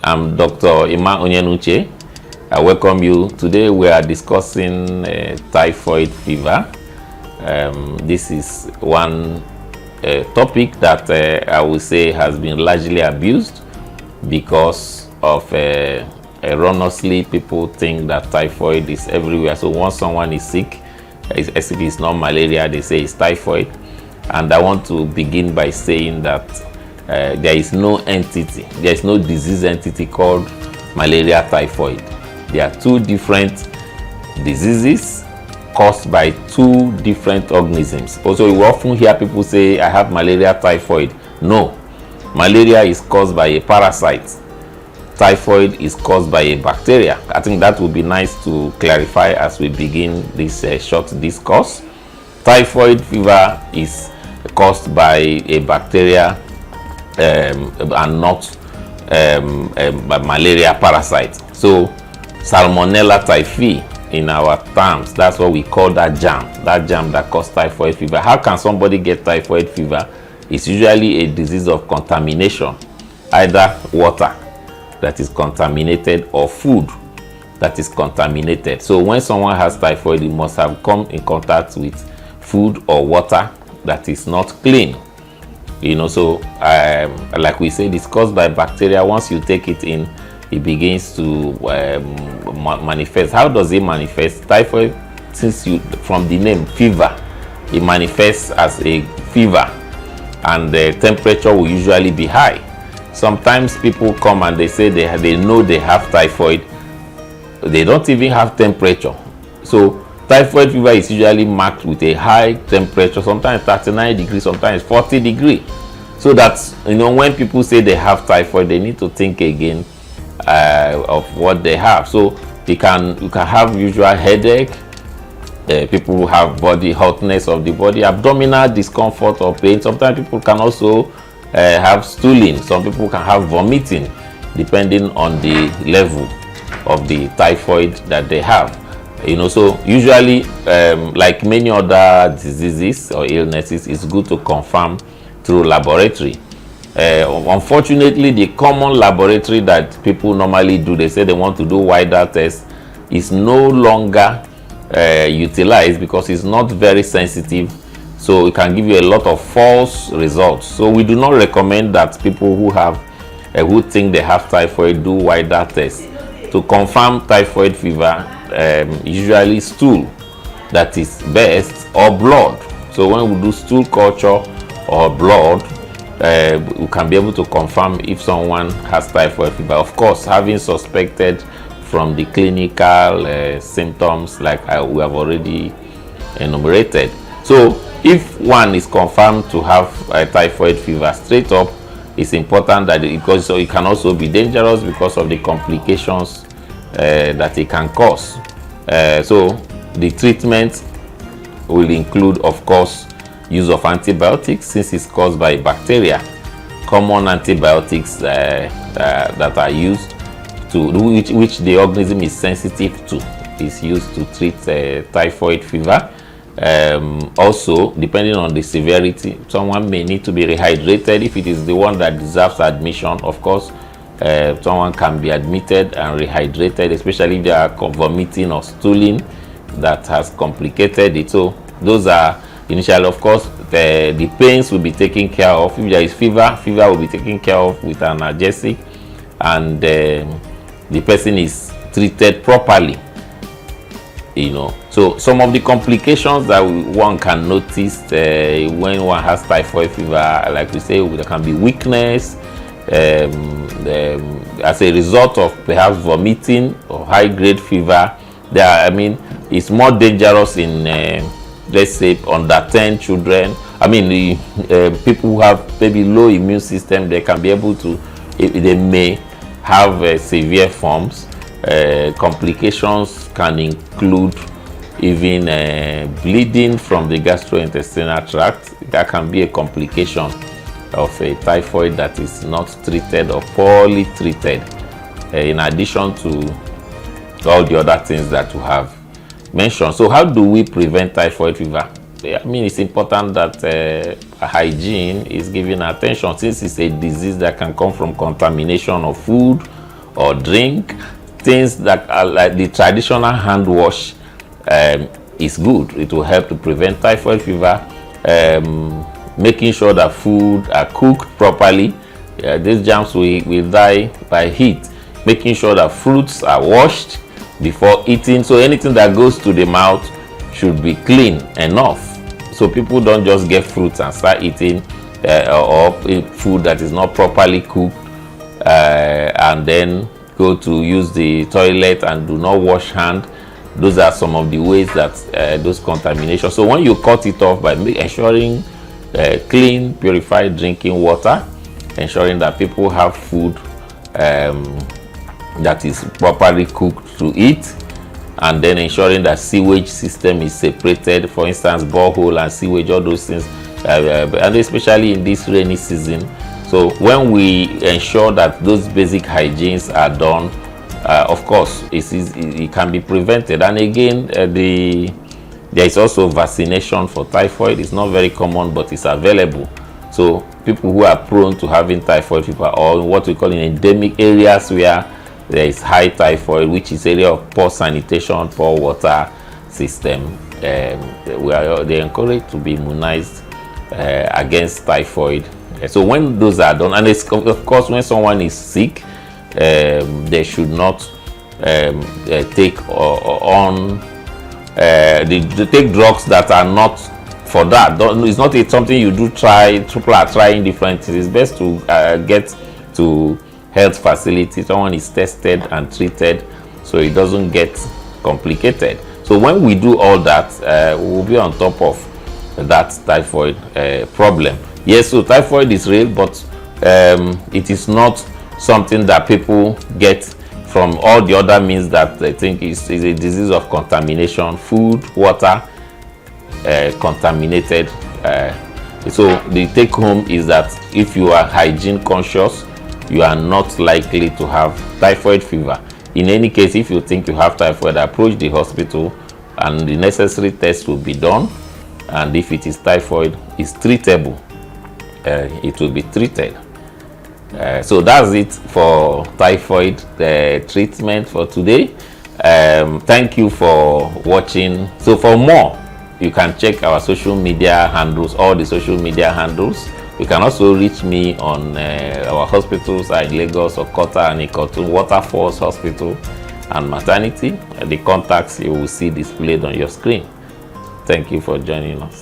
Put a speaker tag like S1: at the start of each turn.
S1: I'm Dr. Ima Onyenuche. I welcome you. Today we are discussing typhoid fever. This is one topic that I would say has been largely abused because of erroneously people think that typhoid is everywhere. So once someone is sick, as if it's not malaria, they say it's typhoid. And I want to begin by saying that there is no entity, there is no disease entity called malaria typhoid. There are two different diseases caused by two different organisms. Also, you often hear people say, I have malaria typhoid. No, malaria is caused by a parasite. Typhoid is caused by a bacteria. I think that would be nice to clarify as we begin this short discourse. Typhoid fever is caused by a bacteria and not a malaria parasite. So Salmonella typhi in our terms, that's what we call that germ that causes typhoid fever. How can somebody get typhoid fever? It's usually a disease of contamination, either water that is contaminated or food that is contaminated. So when someone has typhoid, he must have come in contact with food or water that is not clean. So like we said, it's caused by bacteria. Once you take it in, it begins to manifest. How does it manifest? Typhoid, from the name fever, it manifests as a fever, and the temperature will usually be high. Sometimes people come and they say they know they have typhoid. They don't even have temperature. So typhoid fever is usually marked with a high temperature, sometimes 39 degrees, sometimes 40 degrees. So that's, when people say they have typhoid, they need to think again of what they have. So you can have usual headache, people who have body hotness of the body, abdominal discomfort or pain. Sometimes people can also have stooling. Some people can have vomiting, depending on the level of the typhoid that they have. So usually, like many other diseases or illnesses, it's good to confirm through laboratory. Unfortunately, the common laboratory that people normally do, they say they want to do wider tests, is no longer utilized because it's not very sensitive. So it can give you a lot of false results. So we do not recommend that people who think they have typhoid do wider tests. To confirm typhoid fever, usually stool that is best, or blood. So when we do stool culture or blood, we can be able to confirm if someone has typhoid fever. Of course, having suspected from the clinical symptoms like we have already enumerated. So if one is confirmed to have typhoid fever straight up, it's important that because it can also be dangerous because of the complications that it can cause. So the treatment will include, of course, use of antibiotics since it's caused by bacteria. Common antibiotics that are used which the organism is sensitive to is used to treat typhoid fever. Also, depending on the severity, someone may need to be rehydrated. If it is the one that deserves admission, of course, someone can be admitted and rehydrated, especially if they are vomiting or stooling that has complicated it. So those are initially, of course, the pains will be taken care of. If there is fever will be taken care of with analgesic, and the person is treated properly. So some of the complications that one can notice when one has typhoid fever, like we say, there can be weakness as a result of perhaps vomiting or high-grade fever. It's more dangerous in let's say under 10 children. People who have maybe low immune system, they can be able to, they may have severe forms. Complications can include even bleeding from the gastrointestinal tract. That can be a complication of a typhoid that is not treated or poorly treated, in addition to all the other things that we have mentioned. So how do we prevent typhoid fever? It's important that hygiene is given attention, since it's a disease that can come from contamination of food or drink. Things that are like the traditional hand wash is good. It will help to prevent typhoid fever. Making sure that food are cooked properly. These germs will die by heat. Making sure that fruits are washed before eating. So anything that goes to the mouth should be clean enough. So people don't just get fruits and start eating or food that is not properly cooked and then go to use the toilet and do not wash hand. Those are some of the ways that those contaminations. So when you cut it off by ensuring clean, purified drinking water, ensuring that people have food that is properly cooked to eat, and then ensuring that sewage system is separated, for instance borehole and sewage, all those things, and especially in this rainy season. So when we ensure that those basic hygienes are done, of course it can be prevented. And again, there is also vaccination for typhoid. It's not very common, but it's available. So people who are prone to having typhoid fever, or what we call in endemic areas where there is high typhoid, which is area of poor sanitation, poor water system, they're encouraged to be immunized against typhoid. So when those are done, and it's, of course, when someone is sick, they should not take take drugs that are not for that. It's not something you do try. People are trying different things. It's best to get to health facility. Someone is tested and treated so it doesn't get complicated. So when we do all that, we'll be on top of that typhoid problem. Yes, so typhoid is real, but it is not something that people get from all the other means that they think is a disease of contamination. Food, water, contaminated. So the take home is that if you are hygiene conscious, you are not likely to have typhoid fever. In any case, if you think you have typhoid, approach the hospital and the necessary tests will be done. And if it is typhoid, it's treatable. It will be treated. So that's it for typhoid treatment for today. Thank you for watching. So for more, you can check our social media handles, all the social media handles. You can also reach me on our hospitals in Lagos, Okota and Ikotun, Waterfalls Hospital and Maternity. The contacts you will see displayed on your screen. Thank you for joining us.